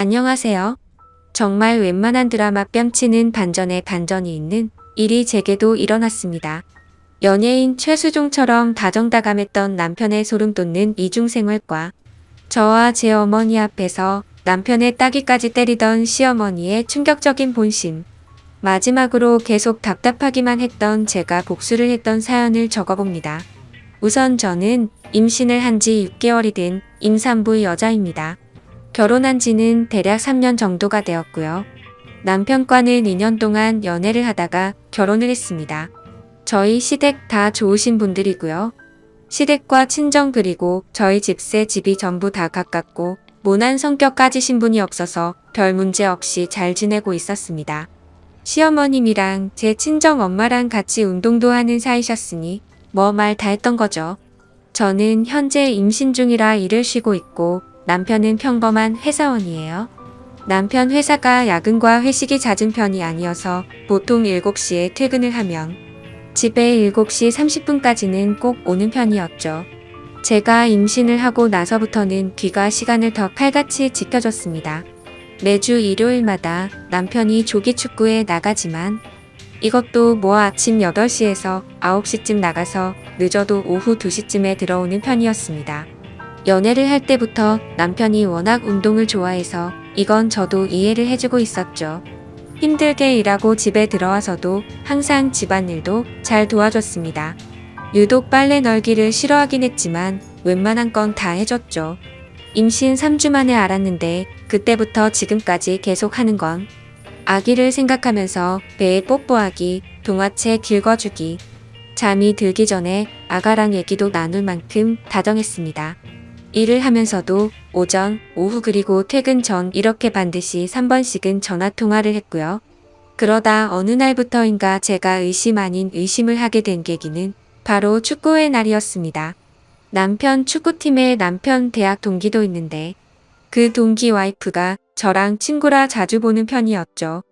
안녕하세요. 정말 웬만한 드라마 뺨치는 반전에 반전이 있는 일이 제게도 일어났습니다. 연예인 최수종처럼 다정다감했던 남편의 소름 돋는 이중생활과 저와 제 어머니 앞에서 남편의 따귀까지 때리던 시어머니의 충격적인 본심. 마지막으로 계속 답답하기만 했던 제가 복수를 했던 사연을 적어봅니다. 우선 저는 임신을 한 지 6개월이 된 임산부 여자입니다. 결혼한 지는 대략 3년 정도가 되었고요. 남편과는 2년 동안 연애를 하다가 결혼을 했습니다. 저희 시댁 다 좋으신 분들이고요. 시댁과 친정 그리고 저희 집세 집이 전부 다 가깝고 모난 성격 가지신 분이 없어서 별 문제 없이 잘 지내고 있었습니다. 시어머님이랑 제 친정 엄마랑 같이 운동도 하는 사이셨으니 뭐 말 다 했던 거죠. 저는 현재 임신 중이라 일을 쉬고 있고 남편은 평범한 회사원이에요. 남편 회사가 야근과 회식이 잦은 편이 아니어서 보통 7시에 퇴근을 하면 집에 7시 30분까지는 꼭 오는 편이었죠. 제가 임신을 하고 나서부터는 귀가 시간을 더 칼같이 지켜줬습니다. 매주 일요일마다 남편이 조기축구에 나가지만 이것도 뭐 아침 8시에서 9시쯤 나가서 늦어도 오후 2시쯤에 들어오는 편이었습니다. 연애를 할 때부터 남편이 워낙 운동을 좋아해서 이건 저도 이해를 해주고 있었죠. 힘들게 일하고 집에 들어와서도 항상 집안일도 잘 도와줬습니다. 유독 빨래 널기를 싫어하긴 했지만 웬만한 건 다 해줬죠. 임신 3주 만에 알았는데 그때부터 지금까지 계속 하는 건 아기를 생각하면서 배에 뽀뽀하기, 동화책 읽어주기, 잠이 들기 전에 아가랑 얘기도 나눌 만큼 다정했습니다. 일을 하면서도 오전, 오후 그리고 퇴근 전 이렇게 반드시 3번씩은 전화통화를 했고요. 그러다 어느 날부터인가 제가 의심 아닌 의심을 하게 된 계기는 바로 축구의 날이었습니다. 남편 축구팀에 남편 대학 동기도 있는데 그 동기 와이프가 저랑 친구라 자주 보는 편이었죠.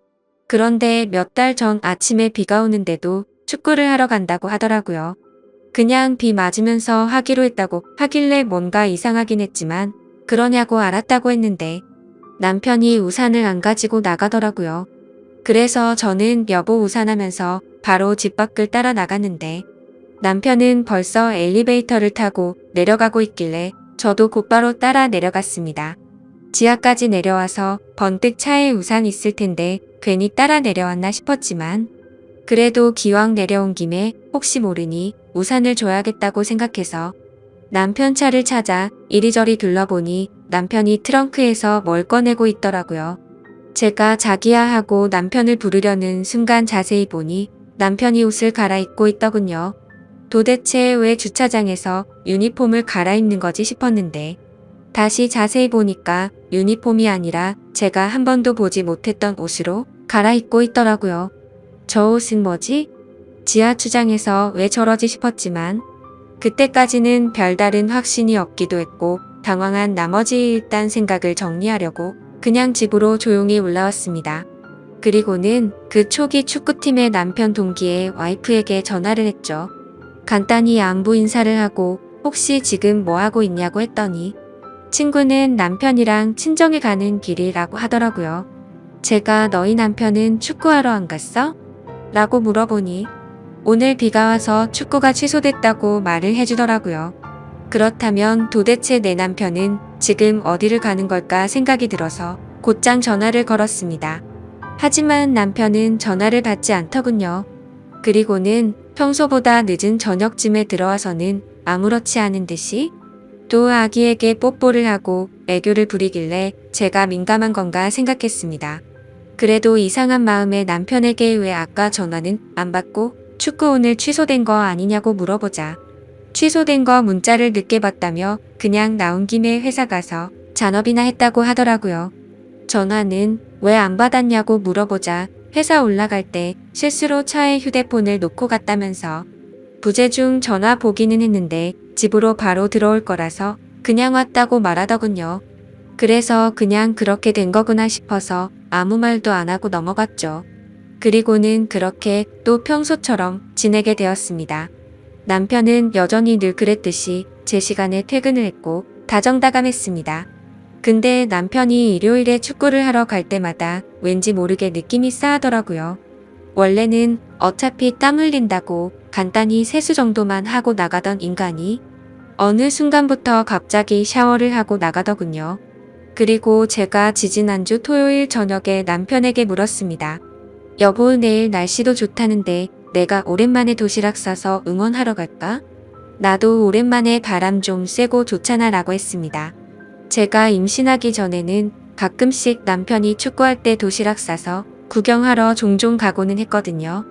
그런데 몇 달 전 아침에 비가 오는데도 축구를 하러 간다고 하더라고요. 그냥 비 맞으면서 하기로 했다고 하길래 뭔가 이상하긴 했지만 그러냐고 알았다고 했는데 남편이 우산을 안 가지고 나가더라고요. 그래서 저는 여보 우산하면서 바로 집 밖을 따라 나갔는데 남편은 벌써 엘리베이터를 타고 내려가고 있길래 저도 곧바로 따라 내려갔습니다. 지하까지 내려와서 번뜩 차에 우산 있을 텐데 괜히 따라 내려왔나 싶었지만 그래도 기왕 내려온 김에 혹시 모르니 우산을 줘야겠다고 생각해서 남편 차를 찾아 이리저리 둘러보니 남편이 트렁크에서 뭘 꺼내고 있더라고요. 제가 자기야 하고 남편을 부르려는 순간 자세히 보니 남편이 옷을 갈아입고 있더군요. 도대체 왜 주차장에서 유니폼을 갈아입는 거지 싶었는데 다시 자세히 보니까 유니폼이 아니라 제가 한 번도 보지 못했던 옷으로 갈아입고 있더라고요. 저 옷은 뭐지? 지하주장에서 왜 저러지 싶었지만 그때까지는 별다른 확신이 없기도 했고 당황한 나머지 일단 생각을 정리하려고 그냥 집으로 조용히 올라왔습니다. 그리고는 그 초기 축구팀의 남편 동기의 와이프에게 전화를 했죠. 간단히 안부 인사를 하고 혹시 지금 뭐하고 있냐고 했더니 친구는 남편이랑 친정에 가는 길이라고 하더라고요. 제가 너희 남편은 축구하러 안 갔어? 라고 물어보니 오늘 비가 와서 축구가 취소됐다고 말을 해주더라고요. 그렇다면 도대체 내 남편은 지금 어디를 가는 걸까 생각이 들어서 곧장 전화를 걸었습니다. 하지만 남편은 전화를 받지 않더군요. 그리고는 평소보다 늦은 저녁쯤에 들어와서는 아무렇지 않은 듯이 또 아기에게 뽀뽀를 하고 애교를 부리길래 제가 민감한 건가 생각했습니다. 그래도 이상한 마음에 남편에게 왜 아까 전화는 안 받고 축구 오늘 취소된 거 아니냐고 물어보자 취소된 거 문자를 늦게 봤다며 그냥 나온 김에 회사 가서 잔업이나 했다고 하더라고요. 전화는 왜 안 받았냐고 물어보자 회사 올라갈 때 실수로 차에 휴대폰을 놓고 갔다면서 부재 중 전화 보기는 했는데 집으로 바로 들어올 거라서 그냥 왔다고 말하더군요. 그래서 그냥 그렇게 된 거구나 싶어서 아무 말도 안 하고 넘어갔죠. 그리고는 그렇게 또 평소처럼 지내게 되었습니다. 남편은 여전히 늘 그랬듯이 제 시간에 퇴근을 했고 다정다감했습니다. 근데 남편이 일요일에 축구를 하러 갈 때마다 왠지 모르게 느낌이 싸하더라고요. 원래는 어차피 땀 흘린다고 간단히 세수 정도만 하고 나가던 인간이 어느 순간부터 갑자기 샤워를 하고 나가더군요. 그리고 제가 지지난주 토요일 저녁에 남편에게 물었습니다. 여보, 내일 날씨도 좋다는데 내가 오랜만에 도시락 싸서 응원하러 갈까? 나도 오랜만에 바람 좀 쐬고 좋잖아 라고 했습니다. 제가 임신하기 전에는 가끔씩 남편이 축구할 때 도시락 싸서 구경하러 종종 가고는 했거든요.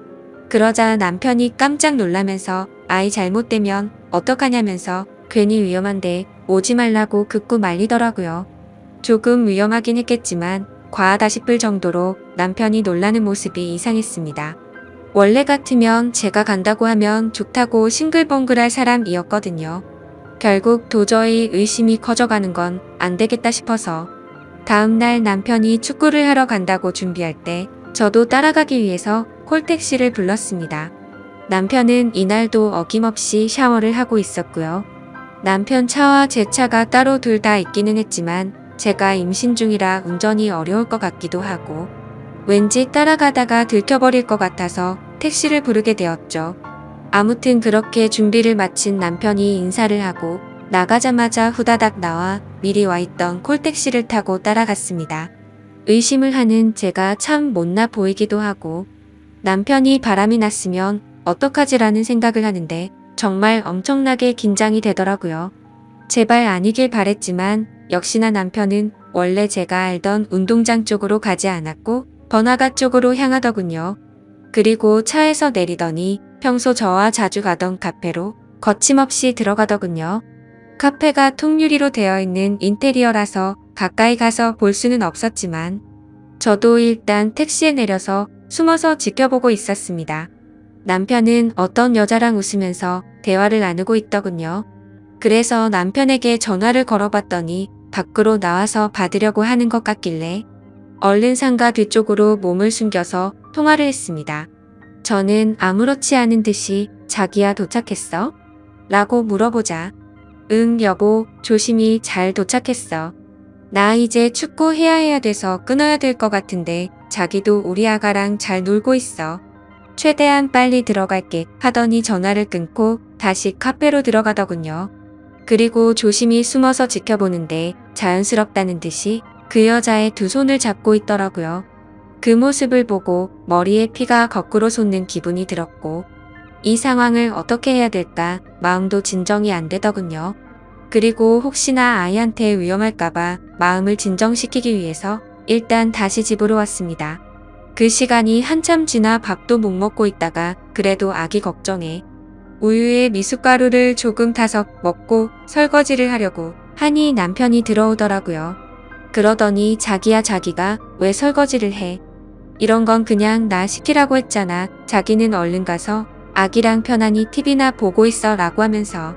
그러자 남편이 깜짝 놀라면서 아이 잘못되면 어떡하냐면서 괜히 위험한데 오지 말라고 극구 말리더라고요. 조금 위험하긴 했겠지만 과하다 싶을 정도로 남편이 놀라는 모습이 이상했습니다. 원래 같으면 제가 간다고 하면 좋다고 싱글벙글할 사람이었거든요. 결국 도저히 의심이 커져가는 건 안 되겠다 싶어서 다음날 남편이 축구를 하러 간다고 준비할 때 저도 따라가기 위해서 콜택시를 불렀습니다. 남편은 이날도 어김없이 샤워를 하고 있었고요. 남편 차와 제 차가 따로 둘 다 있기는 했지만 제가 임신 중이라 운전이 어려울 것 같기도 하고 왠지 따라가다가 들켜버릴 것 같아서 택시를 부르게 되었죠. 아무튼 그렇게 준비를 마친 남편이 인사를 하고 나가자마자 후다닥 나와 미리 와 있던 콜택시를 타고 따라갔습니다. 의심을 하는 제가 참 못나 보이기도 하고 남편이 바람이 났으면 어떡하지라는 생각을 하는데 정말 엄청나게 긴장이 되더라고요. 제발 아니길 바랬지만 역시나 남편은 원래 제가 알던 운동장 쪽으로 가지 않았고 번화가 쪽으로 향하더군요. 그리고 차에서 내리더니 평소 저와 자주 가던 카페로 거침없이 들어가더군요. 카페가 통유리로 되어 있는 인테리어라서 가까이 가서 볼 수는 없었지만 저도 일단 택시에 내려서 숨어서 지켜보고 있었습니다. 남편은 어떤 여자랑 웃으면서 대화를 나누고 있더군요. 그래서 남편에게 전화를 걸어봤더니 밖으로 나와서 받으려고 하는 것 같길래 얼른 상가 뒤쪽으로 몸을 숨겨서 통화를 했습니다. 저는 아무렇지 않은 듯이 자기야 도착했어? 라고 물어보자 응 여보 조심히 잘 도착했어. 나 이제 축구 해야 돼서 끊어야 될 것 같은데 자기도 우리 아가랑 잘 놀고 있어. 최대한 빨리 들어갈게 하더니 전화를 끊고 다시 카페로 들어가더군요. 그리고 조심히 숨어서 지켜보는데 자연스럽다는 듯이 그 여자의 두 손을 잡고 있더라고요. 그 모습을 보고 머리에 피가 거꾸로 솟는 기분이 들었고 이 상황을 어떻게 해야 될까 마음도 진정이 안 되더군요. 그리고 혹시나 아이한테 위험할까봐 마음을 진정시키기 위해서 일단 다시 집으로 왔습니다. 그 시간이 한참 지나 밥도 못 먹고 있다가 그래도 아기 걱정해 우유에 미숫가루를 조금 타서 먹고 설거지를 하려고 하니 남편이 들어오더라고요. 그러더니 자기야 자기가 왜 설거지를 해? 이런 건 그냥 나 시키라고 했잖아. 자기는 얼른 가서 아기랑 편안히 TV나 보고 있어 라고 하면서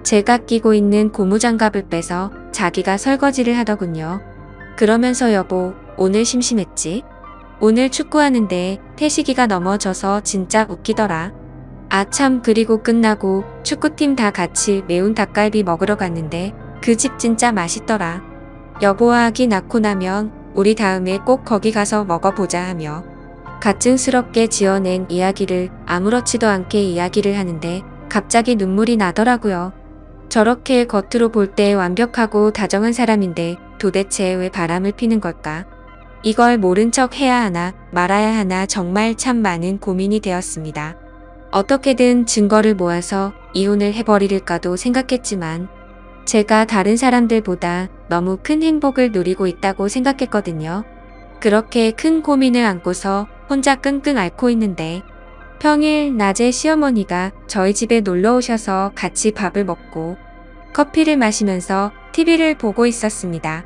제가 끼고 있는 고무장갑을 빼서 자기가 설거지를 하더군요. 그러면서 여보 오늘 심심했지? 오늘 축구하는데 태식이가 넘어져서 진짜 웃기더라. 아참 그리고 끝나고 축구팀 다 같이 매운 닭갈비 먹으러 갔는데 그 집 진짜 맛있더라. 여보와 아기 낳고 나면 우리 다음에 꼭 거기 가서 먹어보자 하며 가증스럽게 지어낸 이야기를 아무렇지도 않게 이야기를 하는데 갑자기 눈물이 나더라고요. 저렇게 겉으로 볼 때 완벽하고 다정한 사람인데 도대체 왜 바람을 피는 걸까? 이걸 모른 척 해야 하나 말아야 하나 정말 참 많은 고민이 되었습니다. 어떻게든 증거를 모아서 이혼을 해버릴까도 생각했지만 제가 다른 사람들보다 너무 큰 행복을 누리고 있다고 생각했거든요. 그렇게 큰 고민을 안고서 혼자 끙끙 앓고 있는데 평일 낮에 시어머니가 저희 집에 놀러 오셔서 같이 밥을 먹고 커피를 마시면서 TV를 보고 있었습니다.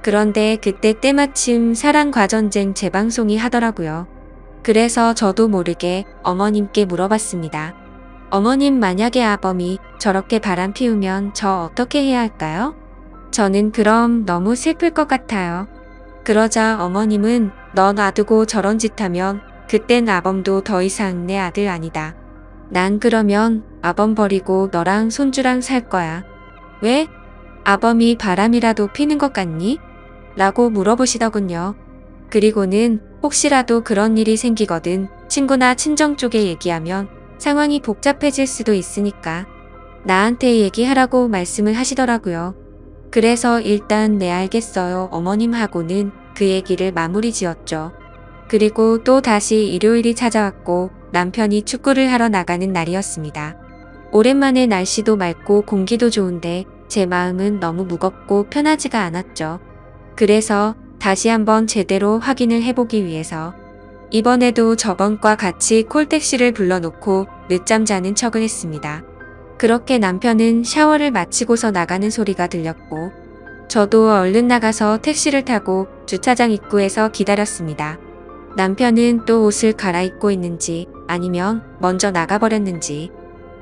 그런데 그때 때마침 사랑과 전쟁 재방송이 하더라고요. 그래서 저도 모르게 어머님께 물어봤습니다. 어머님 만약에 아범이 저렇게 바람 피우면 저 어떻게 해야 할까요? 저는 그럼 너무 슬플 것 같아요. 그러자 어머님은 너 놔두고 저런 짓 하면 그땐 아범도 더 이상 내 아들 아니다. 난 그러면 아범 버리고 너랑 손주랑 살 거야. 왜? 아범이 바람이라도 피는 것 같니? 라고 물어보시더군요. 그리고는 혹시라도 그런 일이 생기거든 친구나 친정 쪽에 얘기하면 상황이 복잡해질 수도 있으니까 나한테 얘기하라고 말씀을 하시더라고요. 그래서 일단 네 알겠어요 어머님 하고는 그 얘기를 마무리 지었죠. 그리고 또 다시 일요일이 찾아왔고 남편이 축구를 하러 나가는 날이었습니다. 오랜만에 날씨도 맑고 공기도 좋은데 제 마음은 너무 무겁고 편하지가 않았죠. 그래서 다시 한번 제대로 확인을 해보기 위해서 이번에도 저번과 같이 콜택시를 불러놓고 늦잠 자는 척을 했습니다. 그렇게 남편은 샤워를 마치고서 나가는 소리가 들렸고 저도 얼른 나가서 택시를 타고 주차장 입구에서 기다렸습니다. 남편은 또 옷을 갈아입고 있는지 아니면 먼저 나가버렸는지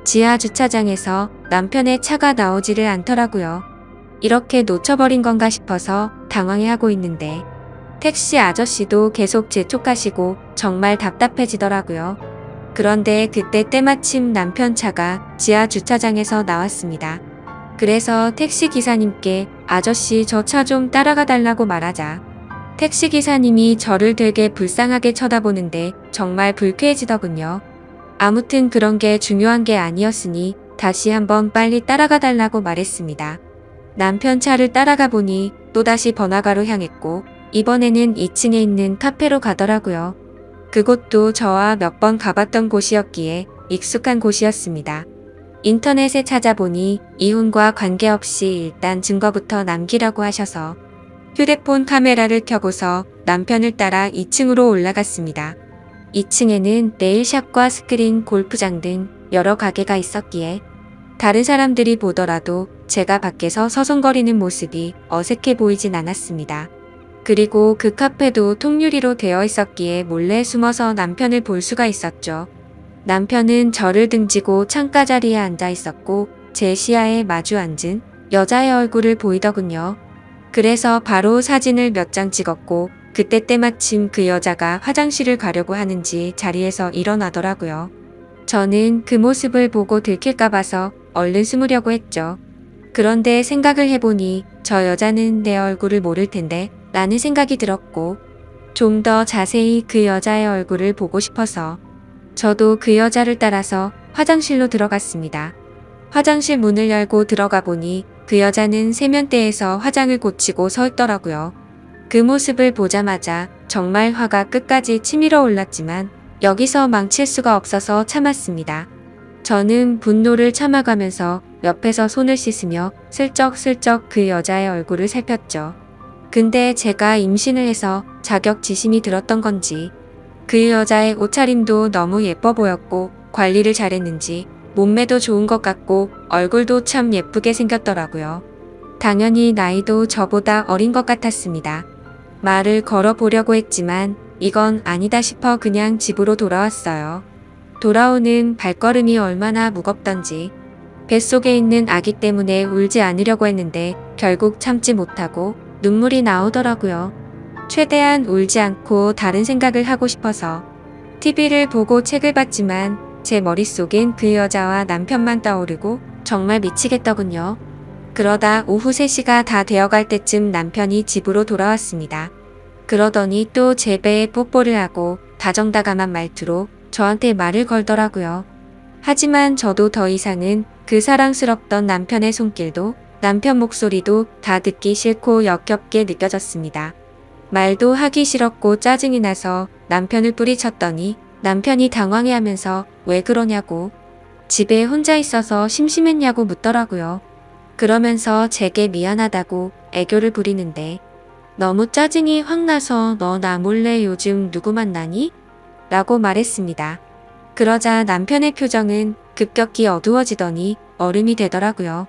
지하 주차장에서 남편의 차가 나오지를 않더라고요. 이렇게 놓쳐버린 건가 싶어서 당황해하고 있는데 택시 아저씨도 계속 재촉하시고 정말 답답해지더라고요. 그런데 그때 때마침 남편 차가 지하 주차장에서 나왔습니다. 그래서 택시 기사님께 아저씨 저 차 좀 따라가 달라고 말하자 택시 기사님이 저를 되게 불쌍하게 쳐다보는데 정말 불쾌해지더군요. 아무튼 그런 게 중요한 게 아니었으니 다시 한번 빨리 따라가 달라고 말했습니다. 남편 차를 따라가 보니 또다시 번화가로 향했고 이번에는 2층에 있는 카페로 가더라고요. 그곳도 저와 몇 번 가봤던 곳이었기에 익숙한 곳이었습니다. 인터넷에 찾아보니 이혼과 관계없이 일단 증거부터 남기라고 하셔서 휴대폰 카메라를 켜고서 남편을 따라 2층으로 올라갔습니다. 2층에는 네일샵과 스크린, 골프장 등 여러 가게가 있었기에 다른 사람들이 보더라도 제가 밖에서 서성거리는 모습이 어색해 보이진 않았습니다. 그리고 그 카페도 통유리로 되어 있었기에 몰래 숨어서 남편을 볼 수가 있었죠. 남편은 저를 등지고 창가 자리에 앉아 있었고 제 시야에 마주 앉은 여자의 얼굴을 보이더군요. 그래서 바로 사진을 몇 장 찍었고 그때 때마침 그 여자가 화장실을 가려고 하는지 자리에서 일어나더라고요. 저는 그 모습을 보고 들킬까 봐서 얼른 숨으려고 했죠. 그런데 생각을 해보니 저 여자는 내 얼굴을 모를 텐데 라는 생각이 들었고 좀 더 자세히 그 여자의 얼굴을 보고 싶어서 저도 그 여자를 따라서 화장실로 들어갔습니다. 화장실 문을 열고 들어가 보니 그 여자는 세면대에서 화장을 고치고 서 있더라고요. 그 모습을 보자마자 정말 화가 끝까지 치밀어 올랐지만 여기서 망칠 수가 없어서 참았습니다. 저는 분노를 참아가면서 옆에서 손을 씻으며 슬쩍슬쩍 그 여자의 얼굴을 살폈죠. 근데 제가 임신을 해서 자격지심이 들었던 건지 그 여자의 옷차림도 너무 예뻐 보였고 관리를 잘했는지 몸매도 좋은 것 같고 얼굴도 참 예쁘게 생겼더라고요. 당연히 나이도 저보다 어린 것 같았습니다. 말을 걸어보려고 했지만 이건 아니다 싶어 그냥 집으로 돌아왔어요. 돌아오는 발걸음이 얼마나 무겁던지 뱃속에 있는 아기 때문에 울지 않으려고 했는데 결국 참지 못하고 눈물이 나오더라고요. 최대한 울지 않고 다른 생각을 하고 싶어서 TV를 보고 책을 봤지만 제 머릿속엔 그 여자와 남편만 떠오르고 정말 미치겠더군요. 그러다 오후 3시가 다 되어갈 때쯤 남편이 집으로 돌아왔습니다. 그러더니 또 제 배에 뽀뽀를 하고 다정다감한 말투로 저한테 말을 걸더라고요. 하지만 저도 더 이상은 그 사랑스럽던 남편의 손길도 남편 목소리도 다 듣기 싫고 역겹게 느껴졌습니다. 말도 하기 싫었고 짜증이 나서 남편을 뿌리쳤더니 남편이 당황해하면서 왜 그러냐고 집에 혼자 있어서 심심했냐고 묻더라고요. 그러면서 제게 미안하다고 애교를 부리는데 너무 짜증이 확 나서 너 나 몰래 요즘 누구 만나니? 라고 말했습니다. 그러자 남편의 표정은 급격히 어두워지더니 얼음이 되더라고요.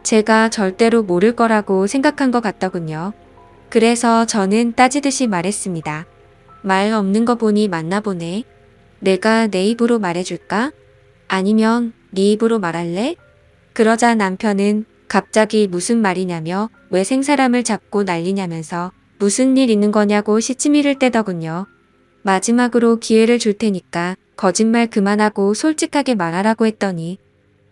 제가 절대로 모를 거라고 생각한 것 같더군요. 그래서 저는 따지듯이 말했습니다. 말 없는 거 보니 맞나 보네. 내가 내 입으로 말해줄까? 아니면 네 입으로 말할래? 그러자 남편은 갑자기 무슨 말이냐며 왜 생사람을 잡고 난리냐면서 무슨 일 있는 거냐고 시치미를 떼더군요. 마지막으로 기회를 줄 테니까 거짓말 그만하고 솔직하게 말하라고 했더니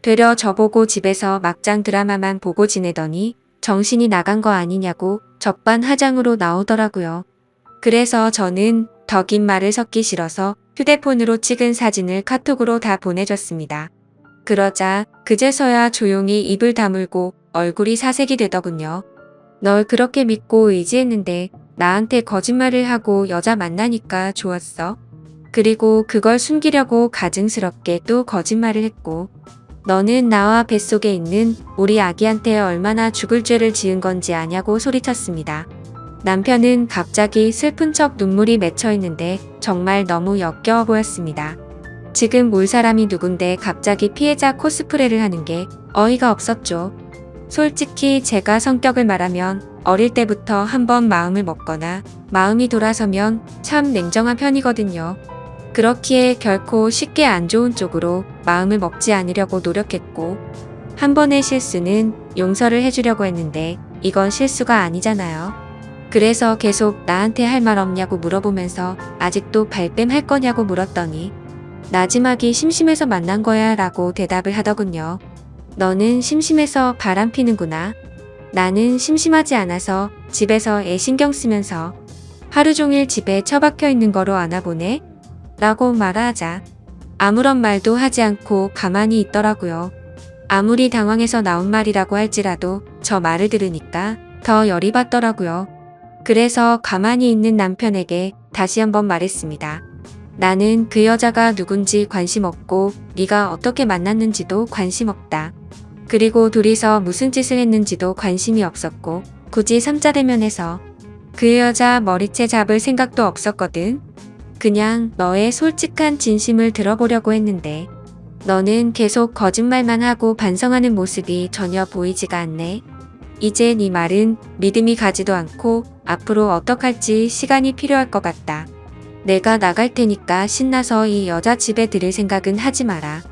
되려 저보고 집에서 막장 드라마만 보고 지내더니 정신이 나간 거 아니냐고 적반하장으로 나오더라고요. 그래서 저는 더 긴 말을 섞기 싫어서 휴대폰으로 찍은 사진을 카톡으로 다 보내줬습니다. 그러자 그제서야 조용히 입을 다물고 얼굴이 사색이 되더군요. 널 그렇게 믿고 의지했는데 나한테 거짓말을 하고 여자 만나니까 좋았어. 그리고 그걸 숨기려고 가증스럽게 또 거짓말을 했고 너는 나와 뱃속에 있는 우리 아기한테 얼마나 죽을 죄를 지은 건지 아냐고 소리쳤습니다. 남편은 갑자기 슬픈 척 눈물이 맺혀 있는데 정말 너무 역겨워 보였습니다. 지금 울 사람이 누군데 갑자기 피해자 코스프레를 하는 게 어이가 없었죠. 솔직히 제가 성격을 말하면 어릴 때부터 한번 마음을 먹거나 마음이 돌아서면 참 냉정한 편이거든요. 그렇기에 결코 쉽게 안 좋은 쪽으로 마음을 먹지 않으려고 노력했고 한 번의 실수는 용서를 해주려고 했는데 이건 실수가 아니잖아요. 그래서 계속 나한테 할 말 없냐고 물어보면서 아직도 발뺌할 거냐고 물었더니 나지막이 심심해서 만난 거야 라고 대답을 하더군요. 너는 심심해서 바람 피는구나. 나는 심심하지 않아서 집에서 애 신경 쓰면서 하루 종일 집에 처박혀 있는 거로 아나 보네? 라고 말하자 아무런 말도 하지 않고 가만히 있더라고요. 아무리 당황해서 나온 말이라고 할지라도 저 말을 들으니까 더 열이 받더라고요. 그래서 가만히 있는 남편에게 다시 한번 말했습니다. 나는 그 여자가 누군지 관심 없고 네가 어떻게 만났는지도 관심 없다. 그리고 둘이서 무슨 짓을 했는지도 관심이 없었고 굳이 삼자 대면해서 그 여자 머리채 잡을 생각도 없었거든. 그냥 너의 솔직한 진심을 들어보려고 했는데 너는 계속 거짓말만 하고 반성하는 모습이 전혀 보이지가 않네. 이제 네 말은 믿음이 가지도 않고 앞으로 어떡할지 시간이 필요할 것 같다. 내가 나갈 테니까 신나서 이 여자 집에 들을 생각은 하지 마라.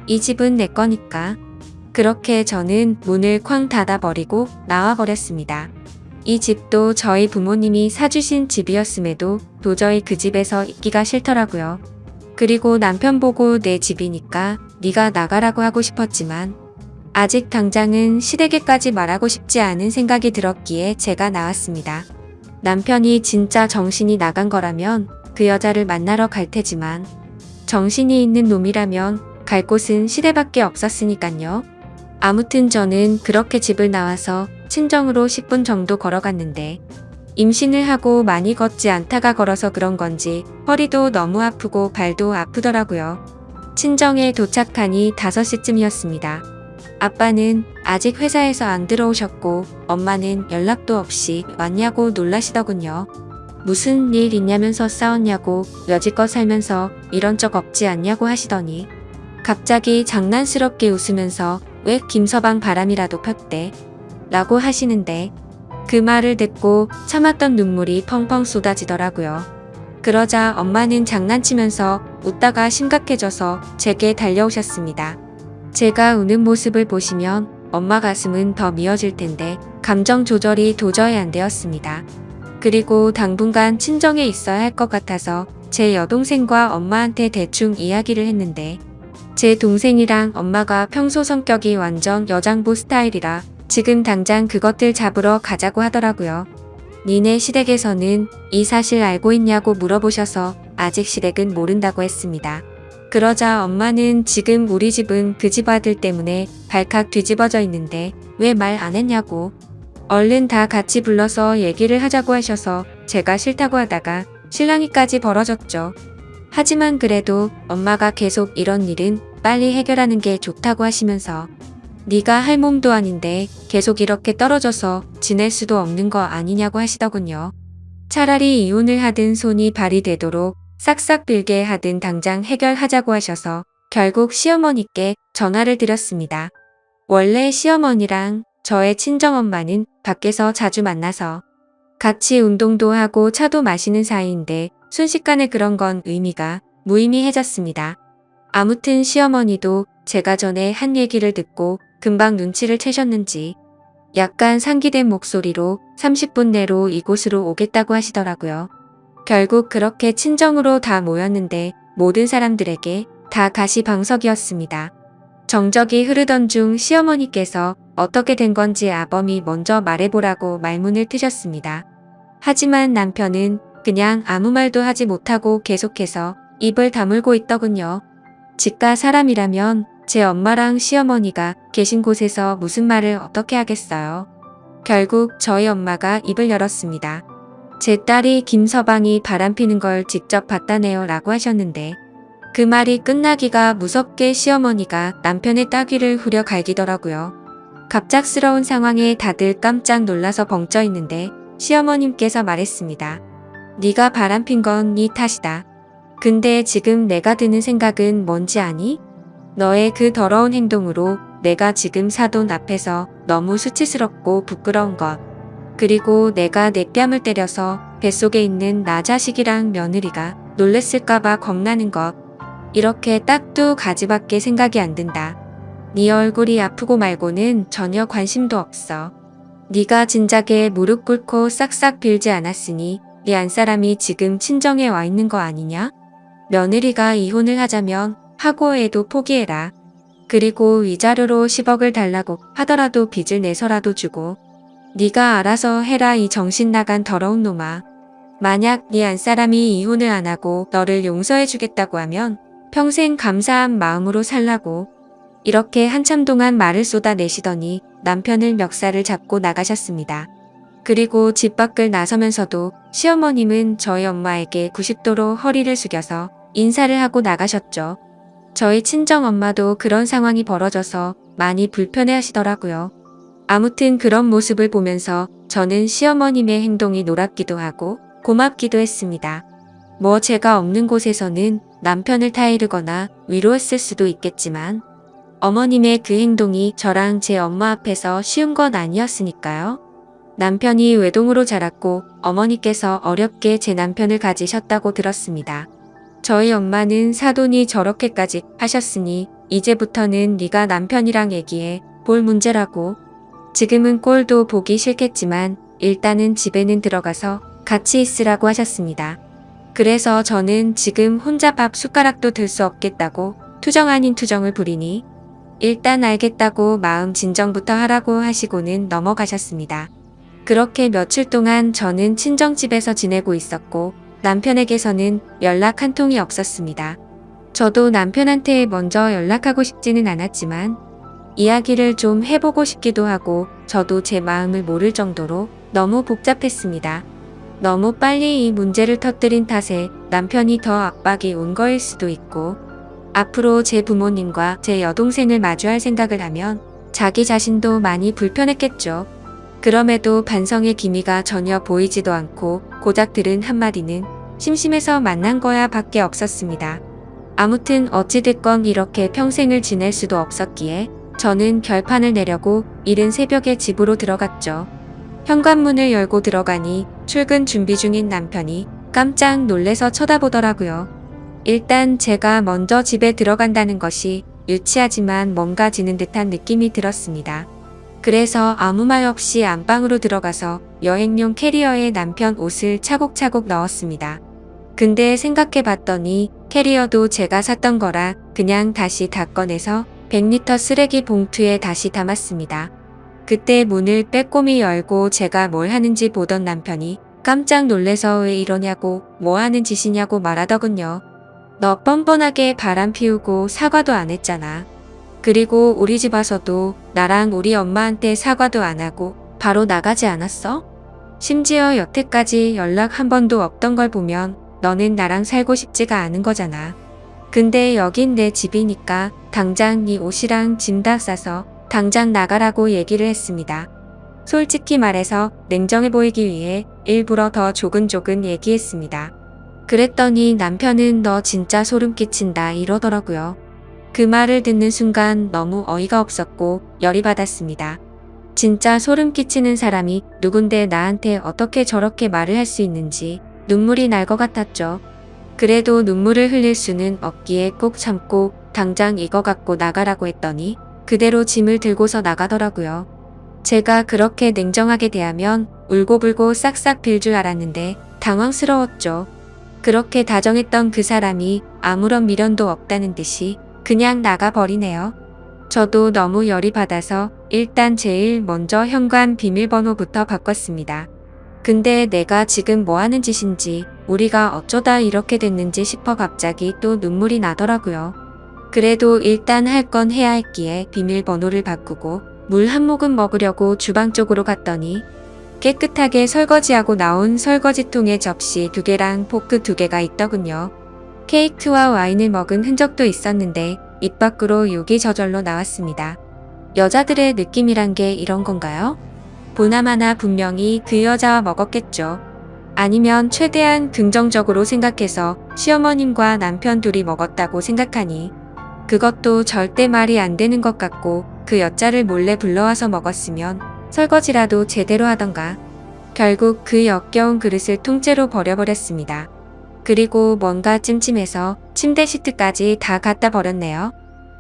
이 집은 내 거니까. 그렇게 저는 문을 쾅 닫아버리고 나와버렸습니다. 이 집도 저희 부모님이 사주신 집이었음에도 도저히 그 집에서 있기가 싫더라고요. 그리고 남편 보고 내 집이니까 네가 나가라고 하고 싶었지만 아직 당장은 시댁에까지 말하고 싶지 않은 생각이 들었기에 제가 나왔습니다. 남편이 진짜 정신이 나간 거라면 그 여자를 만나러 갈 테지만 정신이 있는 놈이라면 갈 곳은 시댁밖에 없었으니깐요. 아무튼 저는 그렇게 집을 나와서 친정으로 10분 정도 걸어갔는데 임신을 하고 많이 걷지 않다가 걸어서 그런 건지 허리도 너무 아프고 발도 아프더라고요. 친정에 도착하니 5시쯤이었습니다. 아빠는 아직 회사에서 안 들어오셨고 엄마는 연락도 없이 왔냐고 놀라시더군요. 무슨 일 있냐면서 싸웠냐고 여지껏 살면서 이런 적 없지 않냐고 하시더니 갑자기 장난스럽게 웃으면서 왜 김서방 바람이라도 폈대? 라고 하시는데 그 말을 듣고 참았던 눈물이 펑펑 쏟아지더라고요. 그러자 엄마는 장난치면서 웃다가 심각해져서 제게 달려오셨습니다. 제가 우는 모습을 보시면 엄마 가슴은 더 미어질 텐데 감정 조절이 도저히 안 되었습니다. 그리고 당분간 친정에 있어야 할 것 같아서 제 여동생과 엄마한테 대충 이야기를 했는데 제 동생이랑 엄마가 평소 성격이 완전 여장부 스타일이라 지금 당장 그것들 잡으러 가자고 하더라고요. 니네 시댁에서는 이 사실 알고 있냐고 물어보셔서 아직 시댁은 모른다고 했습니다. 그러자 엄마는 지금 우리 집은 그 집 아들 때문에 발칵 뒤집어져 있는데 왜 말 안 했냐고 얼른 다 같이 불러서 얘기를 하자고 하셔서 제가 싫다고 하다가 실랑이까지 벌어졌죠. 하지만 그래도 엄마가 계속 이런 일은 빨리 해결하는 게 좋다고 하시면서 네가 할 몸도 아닌데 계속 이렇게 떨어져서 지낼 수도 없는 거 아니냐고 하시더군요. 차라리 이혼을 하든 손이 발이 되도록 싹싹 빌게 하든 당장 해결하자고 하셔서 결국 시어머니께 전화를 드렸습니다. 원래 시어머니랑 저의 친정엄마는 밖에서 자주 만나서 같이 운동도 하고 차도 마시는 사이인데 순식간에 그런 건 의미가 무의미해졌습니다. 아무튼 시어머니도 제가 전에 한 얘기를 듣고 금방 눈치를 채셨는지 약간 상기된 목소리로 30분 내로 이곳으로 오겠다고 하시더라고요. 결국 그렇게 친정으로 다 모였는데 모든 사람들에게 다 가시방석이었습니다. 정적이 흐르던 중 시어머니께서 어떻게 된 건지 아범이 먼저 말해보라고 말문을 트셨습니다. 하지만 남편은 그냥 아무 말도 하지 못하고 계속해서 입을 다물고 있더군요. 집가 사람이라면 제 엄마랑 시어머니가 계신 곳에서 무슨 말을 어떻게 하겠어요. 결국 저희 엄마가 입을 열었습니다. 제 딸이 김서방이 바람피는 걸 직접 봤다네요 라고 하셨는데 그 말이 끝나기가 무섭게 시어머니가 남편의 따귀를 후려 갈기더라고요. 갑작스러운 상황에 다들 깜짝 놀라서 벙쪄 있는데 시어머님께서 말했습니다. 네가 바람핀 건 네 탓이다. 근데 지금 내가 드는 생각은 뭔지 아니? 너의 그 더러운 행동으로 내가 지금 사돈 앞에서 너무 수치스럽고 부끄러운 것. 그리고 내가 내 뺨을 때려서 뱃속에 있는 나 자식이랑 며느리가 놀랬을까봐 겁나는 것. 이렇게 딱 두 가지밖에 생각이 안 든다. 네 얼굴이 아프고 말고는 전혀 관심도 없어. 네가 진작에 무릎 꿇고 싹싹 빌지 않았으니 네 안사람이 지금 친정에 와 있는 거 아니냐? 며느리가 이혼을 하자면 하고 해도 포기해라. 그리고 위자료로 10억을 달라고 하더라도 빚을 내서라도 주고 네가 알아서 해라 이 정신 나간 더러운 놈아. 만약 네 안사람이 이혼을 안 하고 너를 용서해 주겠다고 하면 평생 감사한 마음으로 살라고. 이렇게 한참 동안 말을 쏟아내시더니 남편을 멱살을 잡고 나가셨습니다. 그리고 집 밖을 나서면서도 시어머님은 저희 엄마에게 90도로 허리를 숙여서 인사를 하고 나가셨죠. 저희 친정엄마도 그런 상황이 벌어져서 많이 불편해 하시더라고요. 아무튼 그런 모습을 보면서 저는 시어머님의 행동이 놀랍기도 하고 고맙기도 했습니다. 뭐 제가 없는 곳에서는 남편을 타이르거나 위로했을 수도 있겠지만 어머님의 그 행동이 저랑 제 엄마 앞에서 쉬운 건 아니었으니까요. 남편이 외동으로 자랐고 어머니께서 어렵게 제 남편을 가지셨다고 들었습니다. 저희 엄마는 사돈이 저렇게까지 하셨으니 이제부터는 네가 남편이랑 얘기해 볼 문제라고. 지금은 꼴도 보기 싫겠지만 일단은 집에는 들어가서 같이 있으라고 하셨습니다. 그래서 저는 지금 혼자 밥 숟가락도 들 수 없겠다고 투정 아닌 투정을 부리니 일단 알겠다고 마음 진정부터 하라고 하시고는 넘어가셨습니다. 그렇게 며칠 동안 저는 친정집에서 지내고 있었고 남편에게서는 연락 한 통이 없었습니다. 저도 남편한테 먼저 연락하고 싶지는 않았지만 이야기를 좀 해보고 싶기도 하고 저도 제 마음을 모를 정도로 너무 복잡했습니다. 너무 빨리 이 문제를 터뜨린 탓에 남편이 더 압박이 온 거일 수도 있고 앞으로 제 부모님과 제 여동생을 마주할 생각을 하면 자기 자신도 많이 불편했겠죠. 그럼에도 반성의 기미가 전혀 보이지도 않고 고작 들은 한마디는 심심해서 만난 거야 밖에 없었습니다. 아무튼 어찌됐건 이렇게 평생을 지낼 수도 없었기에 저는 결판을 내려고 이른 새벽에 집으로 들어갔죠. 현관문을 열고 들어가니 출근 준비 중인 남편이 깜짝 놀래서 쳐다보더라고요. 일단 제가 먼저 집에 들어간다는 것이 유치하지만 뭔가 지는 듯한 느낌이 들었습니다. 그래서 아무 말 없이 안방으로 들어가서 여행용 캐리어에 남편 옷을 차곡차곡 넣었습니다. 근데 생각해봤더니 캐리어도 제가 샀던 거라 그냥 다시 다 꺼내서 100리터 쓰레기 봉투에 다시 담았습니다. 그때 문을 빼꼼히 열고 제가 뭘 하는지 보던 남편이 깜짝 놀래서 왜 이러냐고 뭐 하는 짓이냐고 말하더군요. 너 뻔뻔하게 바람 피우고 사과도 안 했잖아. 그리고 우리 집 와서도 나랑 우리 엄마한테 사과도 안 하고 바로 나가지 않았어? 심지어 여태까지 연락 한 번도 없던 걸 보면 너는 나랑 살고 싶지가 않은 거잖아. 근데 여긴 내 집이니까 당장 네 옷이랑 짐 다 싸서 당장 나가라고 얘기를 했습니다. 솔직히 말해서 냉정해 보이기 위해 일부러 더 조근조근 얘기했습니다. 그랬더니 남편은 너 진짜 소름 끼친다 이러더라고요. 그 말을 듣는 순간 너무 어이가 없었고 열이 받았습니다. 진짜 소름 끼치는 사람이 누군데 나한테 어떻게 저렇게 말을 할 수 있는지 눈물이 날 것 같았죠. 그래도 눈물을 흘릴 수는 없기에 꼭 참고 당장 이거 갖고 나가라고 했더니 그대로 짐을 들고서 나가더라고요. 제가 그렇게 냉정하게 대하면 울고불고 싹싹 빌 줄 알았는데 당황스러웠죠. 그렇게 다정했던 그 사람이 아무런 미련도 없다는 듯이 그냥 나가버리네요. 저도 너무 열이 받아서 일단 제일 먼저 현관 비밀번호부터 바꿨습니다. 근데 내가 지금 뭐 하는 짓인지, 우리가 어쩌다 이렇게 됐는지 싶어 갑자기 또 눈물이 나더라고요. 그래도 일단 할 건 해야 했기에 비밀번호를 바꾸고 물 한 모금 먹으려고 주방 쪽으로 갔더니 깨끗하게 설거지하고 나온 설거지통에 접시 2개랑 포크 2개가 있더군요. 케이크와 와인을 먹은 흔적도 있었는데 입 밖으로 욕이 저절로 나왔습니다. 여자들의 느낌이란 게 이런 건가요? 보나마나 분명히 그 여자와 먹었겠죠. 아니면 최대한 긍정적으로 생각해서 시어머님과 남편 둘이 먹었다고 생각하니 그것도 절대 말이 안 되는 것 같고, 그 여자를 몰래 불러와서 먹었으면 설거지라도 제대로 하던가. 결국 그 역겨운 그릇을 통째로 버려버렸습니다. 그리고 뭔가 찜찜해서 침대 시트까지 다 갖다 버렸네요.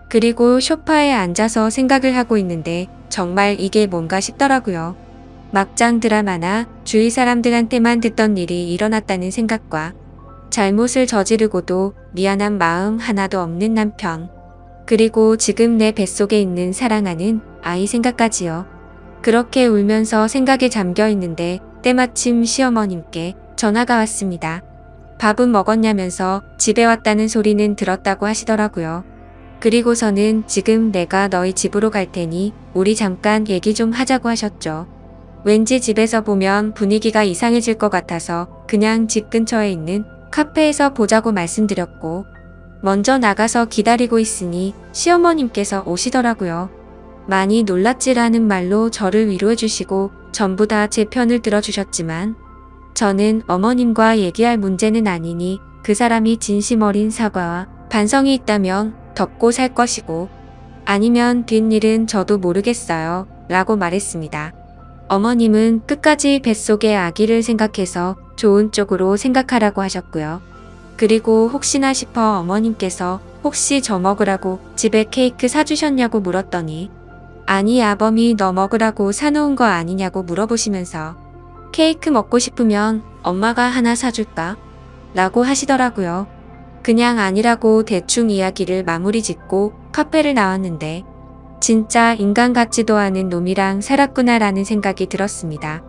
그리고 소파에 앉아서 생각을 하고 있는데 정말 이게 뭔가 싶더라고요. 막장 드라마나 주위 사람들한테만 듣던 일이 일어났다는 생각과 잘못을 저지르고도 미안한 마음 하나도 없는 남편. 그리고 지금 내 뱃속에 있는 사랑하는 아이 생각까지요. 그렇게 울면서 생각에 잠겨 있는데 때마침 시어머님께 전화가 왔습니다. 밥은 먹었냐면서 집에 왔다는 소리는 들었다고 하시더라고요. 그리고서는 지금 내가 너희 집으로 갈 테니 우리 잠깐 얘기 좀 하자고 하셨죠. 왠지 집에서 보면 분위기가 이상해질 것 같아서 그냥 집 근처에 있는 카페에서 보자고 말씀드렸고, 먼저 나가서 기다리고 있으니 시어머님께서 오시더라고요. 많이 놀랐지라는 말로 저를 위로해 주시고 전부 다 제 편을 들어주셨지만 저는 어머님과 얘기할 문제는 아니니 그 사람이 진심 어린 사과와 반성이 있다면 덮고 살 것이고 아니면 뒷일은 저도 모르겠어요 라고 말했습니다. 어머님은 끝까지 뱃속의 아기를 생각해서 좋은 쪽으로 생각하라고 하셨고요. 그리고 혹시나 싶어 어머님께서 혹시 저 먹으라고 집에 케이크 사주셨냐고 물었더니 아니 아범이 너 먹으라고 사놓은 거 아니냐고 물어보시면서 케이크 먹고 싶으면 엄마가 하나 사줄까? 라고 하시더라고요. 그냥 아니라고 대충 이야기를 마무리 짓고 카페를 나왔는데 진짜 인간 같지도 않은 놈이랑 살았구나라는 생각이 들었습니다.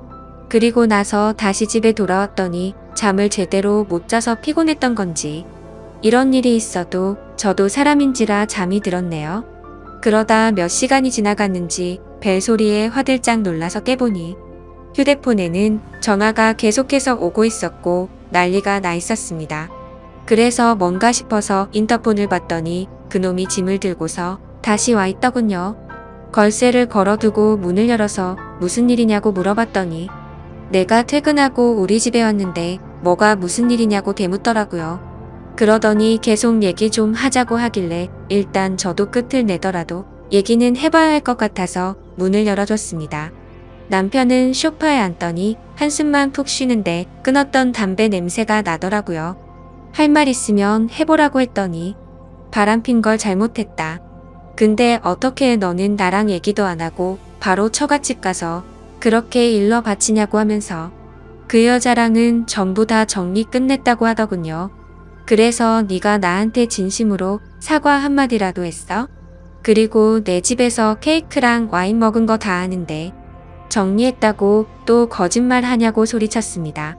그리고 나서 다시 집에 돌아왔더니 잠을 제대로 못 자서 피곤했던 건지 이런 일이 있어도 저도 사람인지라 잠이 들었네요. 그러다 몇 시간이 지나갔는지 벨소리에 화들짝 놀라서 깨보니 휴대폰에는 전화가 계속해서 오고 있었고 난리가 나 있었습니다. 그래서 뭔가 싶어서 인터폰을 봤더니 그놈이 짐을 들고서 다시 와 있더군요. 걸쇠를 걸어두고 문을 열어서 무슨 일이냐고 물어봤더니 내가 퇴근하고 우리 집에 왔는데 뭐가 무슨 일이냐고 대묻더라고요. 그러더니 계속 얘기 좀 하자고 하길래 일단 저도 끝을 내더라도 얘기는 해봐야 할 것 같아서 문을 열어줬습니다. 남편은 소파에 앉더니 한숨만 푹 쉬는데 끊었던 담배 냄새가 나더라고요. 할 말 있으면 해보라고 했더니 바람핀 걸 잘못했다. 근데 어떻게 너는 나랑 얘기도 안 하고 바로 처갓집 가서 그렇게 일러 바치냐고 하면서 그 여자랑은 전부 다 정리 끝냈다고 하더군요. 그래서 네가 나한테 진심으로 사과 한마디라도 했어? 그리고 내 집에서 케이크랑 와인 먹은 거 다 아는데 정리했다고 또 거짓말 하냐고 소리쳤습니다.